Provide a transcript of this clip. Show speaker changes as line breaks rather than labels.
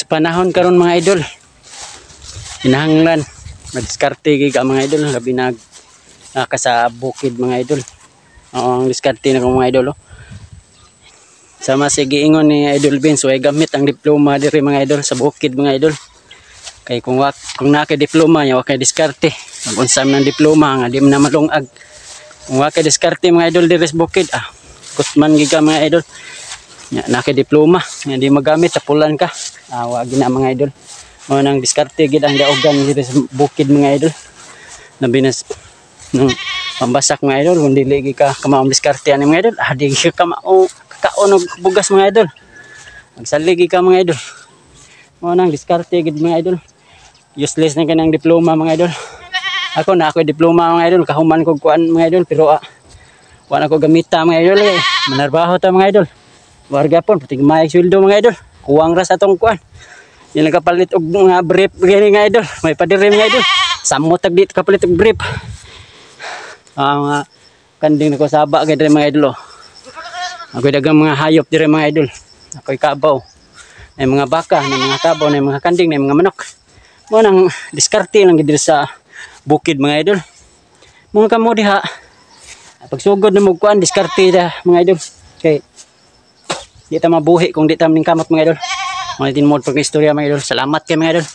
panahon karon mga idol, kinahanglan mag-diskarte ka mga idol, labi na ka sa bukid mga idol. Oo, ang diskarte na mga idol. Sama sige ingon ni Idol Vince, way gamit ang diploma diri mga idol sa bukid mga idol. Kay kung naka diploma nya wa kay diskarte. Mag-unsam ng diploma nga di na malungag. Kung wa kay diskarte mga idol diri sa bukid, kusman giga mga idol. Nya naka diploma, nga di magamit sa pulan ka. Wa gina mga idol. Mo nang diskarte gid ang daogan diri sa bukid mga idol. Nabinas nung pambasak mga idol, kung dili ka kamaong diskarte ani mga idol, di ka kamao kakaon og bugas mga idol. Magsaligi ka mga idol. Mo nang diskarte gid mga idol. Useless na kanang diploma mga idol. Ako na ako diploma mga idol, kahuman ko kuan mga idol, pero wala ko gamita mga idol. Manarbaho ta mga idol. Warga pon pati may sweldo mga idol. Kuwang ra sa tong kuan. Yung nagkapalit og mga brief gani nga idol. May padiri mga idol. Samot tag dito kapalit og brief. Mga kanding na ko saba kay dire mga idol. Ako'y dagang mga hayop dire mga idol. Ako'y kabaw. May mga baka, may mga kabaw, may mga kanding, may mga manok. Mo nang diskarte lang gid sa bukid mga idol. Mga kamo diha. Pagsugod na mo kuan diskarte da mga idol. Kay di ta mabuhi kung di ta ning kamot mga idol. Mga tinmod pag istorya mga idol. Salamat kay mga idol.